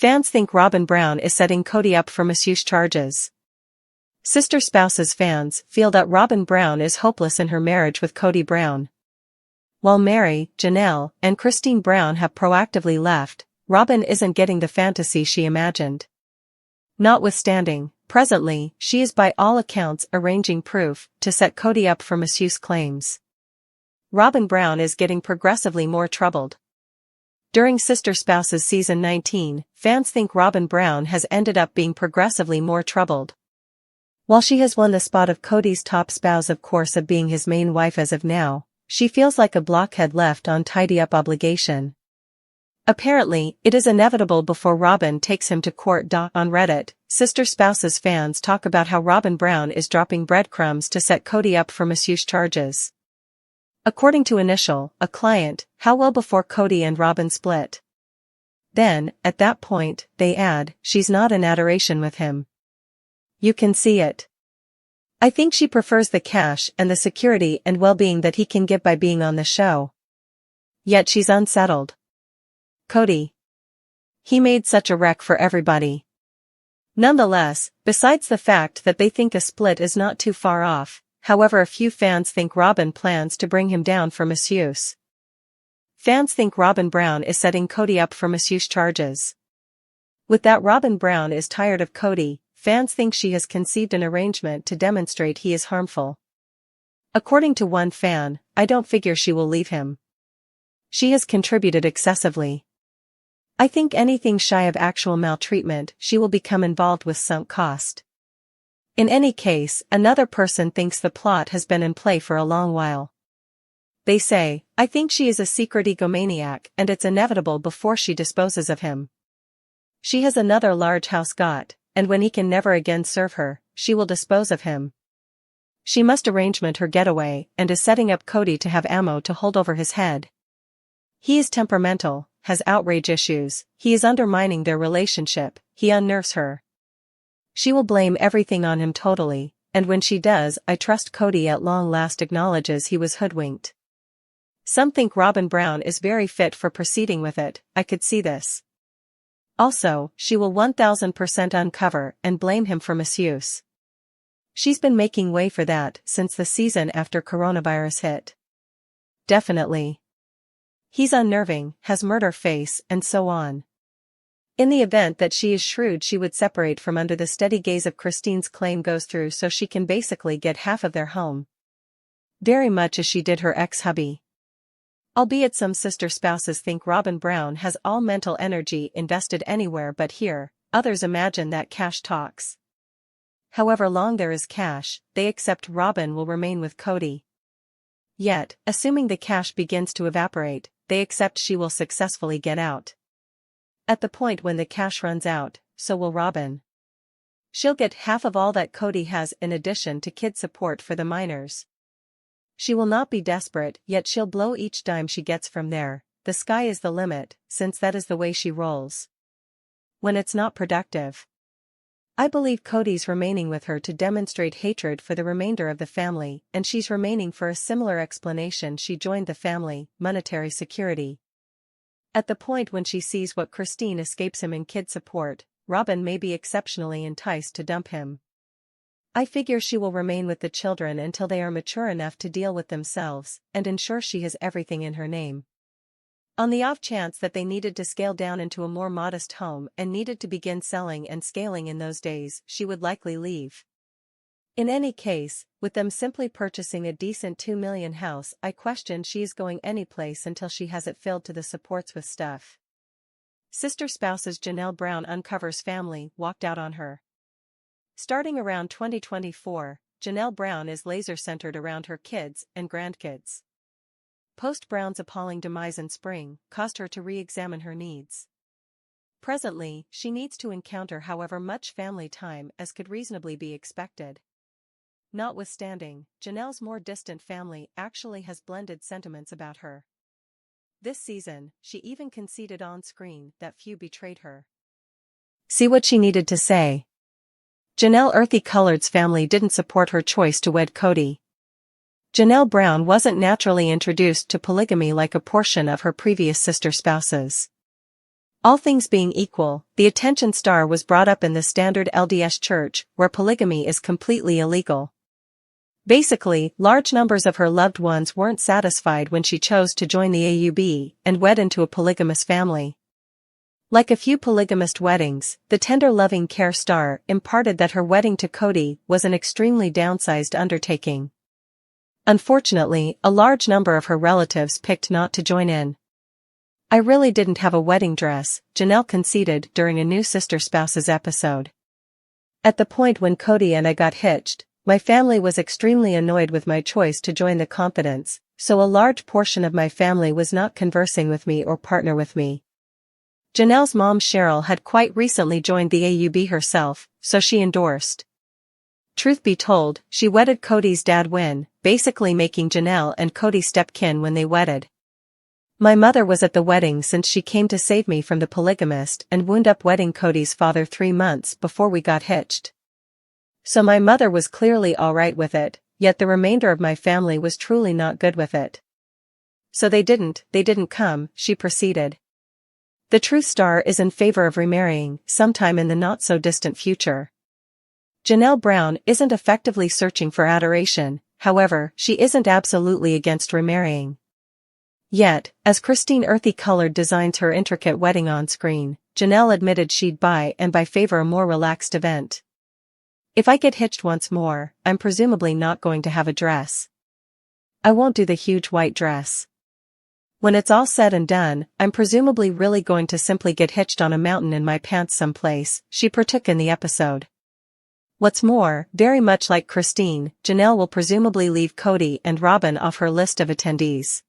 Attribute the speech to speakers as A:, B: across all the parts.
A: Fans think Robyn Brown is setting Kody up for misuse charges. Sister Spouses fans feel that Robyn Brown is hopeless in her marriage with Kody Brown. While Mary, Janelle, and Christine Brown have proactively left, Robyn isn't getting the fantasy she imagined. Notwithstanding, presently, she is by all accounts arranging proof to set Kody up for misuse claims. Robyn Brown is getting progressively more troubled. During Sister Spouses Season 19, fans think Robyn Brown has ended up being progressively more troubled. While she has won the spot of Kody's top spouse, of course, of being his main wife as of now, she feels like a blockhead left on tidy-up obligation. Apparently, it is inevitable before Robyn takes him to court. On Reddit, Sister Spouses fans talk about how Robyn Brown is dropping breadcrumbs to set Kody up for misuse charges. According to a client, how well before Kody and Robyn split. Then, at that point, they add, she's not in adoration with him. You can see it. I think she prefers the cash and the security and well-being that he can give by being on the show. Yet she's unsettled. Kody. He made such a wreck for everybody. Nonetheless, besides the fact that they think a split is not too far off, however, a few fans think Robyn plans to bring him down for misuse. Fans think Robyn Brown is setting Kody up for misuse charges. With that, Robyn Brown is tired of Kody. Fans think she has conceived an arrangement to demonstrate he is harmful. According to one fan, I don't figure she will leave him. She has contributed excessively. I think anything shy of actual maltreatment, she will become involved with sunk cost. In any case, another person thinks the plot has been in play for a long while. They say, I think she is a secret egomaniac and it's inevitable before she disposes of him. She has another large house and when he can never again serve her, she will dispose of him. She must arrangement her getaway and is setting up Kody to have ammo to hold over his head. He is temperamental, has outrage issues, he is undermining their relationship, he unnerves her. She will blame everything on him totally, and when she does, I trust Kody at long last acknowledges he was hoodwinked. Some think Robyn Brown is very fit for proceeding with it, I could see this. Also, she will 1000% uncover and blame him for misuse. She's been making way for that since the season after coronavirus hit. Definitely. He's unnerving, has murder face, and so on. In the event that she is shrewd, she would separate from under the steady gaze of Christine's claim goes through so she can basically get half of their home. Very much as she did her ex-hubby. Albeit some sister spouses think Robyn Brown has all mental energy invested anywhere but here, others imagine that cash talks. However long there is cash, they accept Robyn will remain with Kody. Yet, assuming the cash begins to evaporate, they accept she will successfully get out. At the point when the cash runs out, so will Robyn. She'll get half of all that Kody has in addition to kid support for the minors. She will not be desperate, yet she'll blow each dime she gets from there. The sky is the limit, since that is the way she rolls. When it's not productive. I believe Kody's remaining with her to demonstrate hatred for the remainder of the family, and she's remaining for a similar explanation she joined the family, monetary security. At the point when she sees what Christine escapes him in kid support, Robyn may be exceptionally enticed to dump him. I figure she will remain with the children until they are mature enough to deal with themselves, and ensure she has everything in her name. On the off chance that they needed to scale down into a more modest home and needed to begin selling and scaling in those days, she would likely leave. In any case, with them simply purchasing a decent $2 million house, I question she is going anyplace until she has it filled to the supports with stuff. Sister Spouses Janelle Brown uncovers family walked out on her. Starting around 2024, Janelle Brown is laser-centered around her kids and grandkids. Post-Brown's appalling demise in spring caused her to re-examine her needs. Presently, she needs to encounter however much family time as could reasonably be expected. Notwithstanding, Janelle's more distant family actually has blended sentiments about her. This season, she even conceded on-screen that few betrayed her. See what she needed to say. Janelle Earthy Colored's family didn't support her choice to wed Kody. Janelle Brown wasn't naturally introduced to polygamy like a portion of her previous sister spouses. All things being equal, the attention star was brought up in the standard LDS church, where polygamy is completely illegal. Basically, large numbers of her loved ones weren't satisfied when she chose to join the AUB and wed into a polygamous family. Like a few polygamist weddings, the tender loving care star imparted that her wedding to Kody was an extremely downsized undertaking. Unfortunately, a large number of her relatives picked not to join in. "I really didn't have a wedding dress," Janelle conceded during a new Sister Spouses episode. "At the point when Kody and I got hitched, my family was extremely annoyed with my choice to join the confidence, so a large portion of my family was not conversing with me or partner with me." Janelle's mom Cheryl had quite recently joined the AUB herself, so she endorsed. Truth be told, she wedded Kody's dad Win, basically making Janelle and Kody step-kin when they wedded. "My mother was at the wedding since she came to save me from the polygamist and wound up wedding Kody's father 3 months before we got hitched. So my mother was clearly alright with it, yet the remainder of my family was truly not good with it. So they didn't come," she proceeded. The truth star is in favor of remarrying sometime in the not-so-distant future. Janelle Brown isn't effectively searching for adoration, however, she isn't absolutely against remarrying. Yet, as Christine Earthy Colored designs her intricate wedding on screen, Janelle admitted she'd buy favor a more relaxed event. "If I get hitched once more, I'm presumably not going to have a dress. I won't do the huge white dress. When it's all said and done, I'm presumably really going to simply get hitched on a mountain in my pants someplace," she partook in the episode. What's more, very much like Christine, Janelle will presumably leave Kody and Robyn off her list of attendees.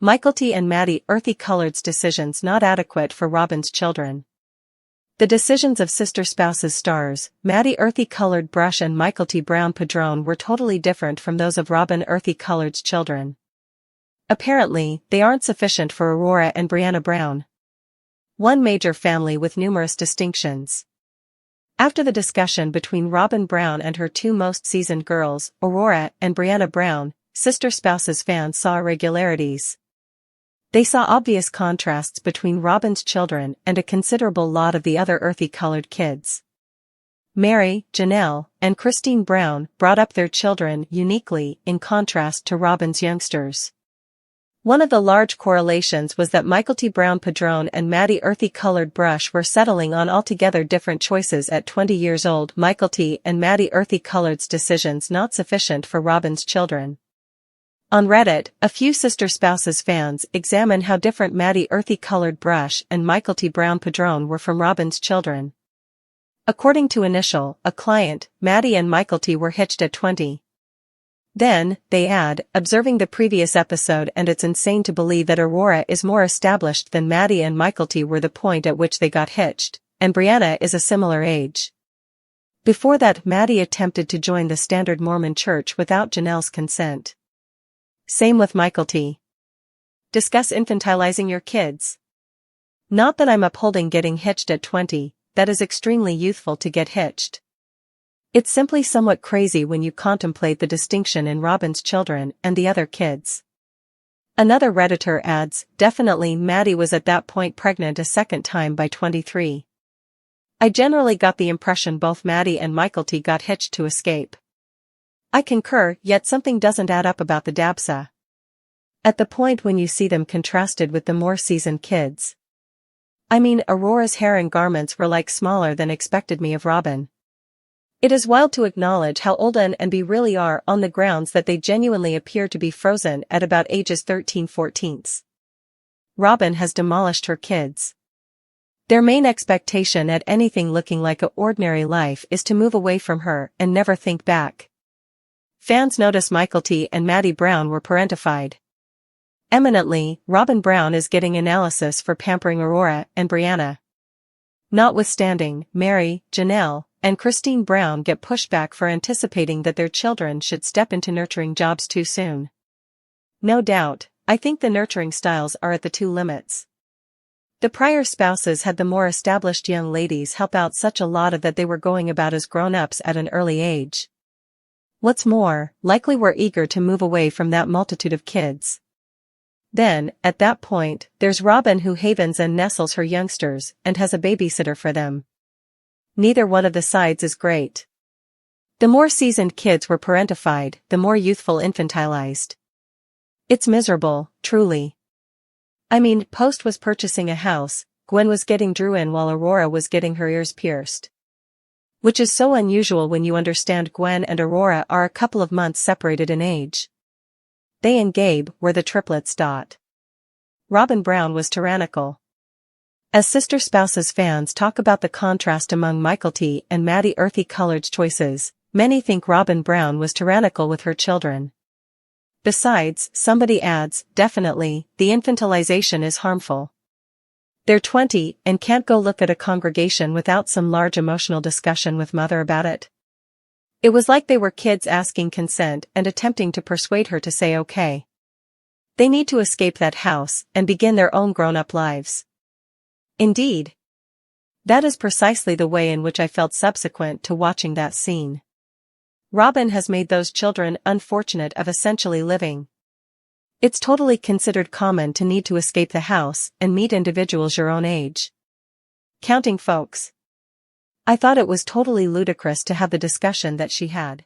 A: Mykelti and Maddie Earthy Colored's decisions not adequate for Robyn's children. The decisions of Sister Spouses stars, Maddie Earthy Colored Brush and Mykelti Brown Padrone were totally different from those of Robyn Earthy Colored's children. Apparently, they aren't sufficient for Aurora and Brianna Brown. One major family with numerous distinctions. After the discussion between Robyn Brown and her 2 most seasoned girls, Aurora and Brianna Brown, Sister Spouses fans saw irregularities. They saw obvious contrasts between Robyn's children and a considerable lot of the other earthy colored kids. Mary, Janelle, and Christine Brown brought up their children uniquely in contrast to Robyn's youngsters. One of the large correlations was that Mykelti Brown Padrone and Maddie Earthy Colored Brush were settling on altogether different choices at 20 years old. Mykelti and Maddie Earthy Colored's decisions not sufficient for Robyn's children. On Reddit, a few Sister Spouses fans examine how different Maddie Earthy Colored Brush and Mykelti Brown Padrone were from Robyn's children. According to Initial, a client, Maddie and Mykelti were hitched at 20. Then, they add, observing the previous episode, and it's insane to believe that Aurora is more established than Maddie and Mykelti were the point at which they got hitched, and Brianna is a similar age. Before that, Maddie attempted to join the Standard Mormon Church without Janelle's consent. Same with Mykelti. Discuss infantilizing your kids. Not that I'm upholding getting hitched at 20, that is extremely youthful to get hitched. It's simply somewhat crazy when you contemplate the distinction in Robyn's children and the other kids. Another Redditor adds, definitely Maddie was at that point pregnant a second time by 23. I generally got the impression both Maddie and Mykelti got hitched to escape. I concur, yet something doesn't add up about the Dabsa. At the point when you see them contrasted with the more seasoned kids. I mean, Aurora's hair and garments were like smaller than expected me of Robyn. It is wild to acknowledge how old N and B really are on the grounds that they genuinely appear to be frozen at about ages 13-14. Robyn has demolished her kids. Their main expectation at anything looking like an ordinary life is to move away from her and never think back. Fans notice Mykelti and Maddie Brown were parentified. Eminently, Robyn Brown is getting analysis for pampering Aurora and Brianna. Notwithstanding, Mary, Janelle, and Christine Brown get pushback for anticipating that their children should step into nurturing jobs too soon. No doubt, I think the nurturing styles are at the 2 limits. The prior spouses had the more established young ladies help out such a lot of that they were going about as grown-ups at an early age. What's more, likely were eager to move away from that multitude of kids. Then, at that point, there's Robyn who havens and nestles her youngsters and has a babysitter for them. Neither one of the sides is great. The more seasoned kids were parentified, the more youthful infantilized. It's miserable, truly. I mean, Post was purchasing a house, Gwen was getting Drew in while Aurora was getting her ears pierced. Which is so unusual when you understand Gwen and Aurora are a couple of months separated in age. They and Gabe were the triplets. Robyn Brown was tyrannical. As Sister Spouse's fans talk about the contrast among Michael T. and Maddie earthy colored choices, many think Robyn Brown was tyrannical with her children. Besides, somebody adds, definitely, the infantilization is harmful. They're 20 and can't go look at a congregation without some large emotional discussion with mother about it. It was like they were kids asking consent and attempting to persuade her to say okay. They need to escape that house and begin their own grown-up lives. Indeed. That is precisely the way in which I felt subsequent to watching that scene. Robyn has made those children unfortunate of essentially living. It's totally considered common to need to escape the house and meet individuals your own age. Counting folks. I thought it was totally ludicrous to have the discussion that she had.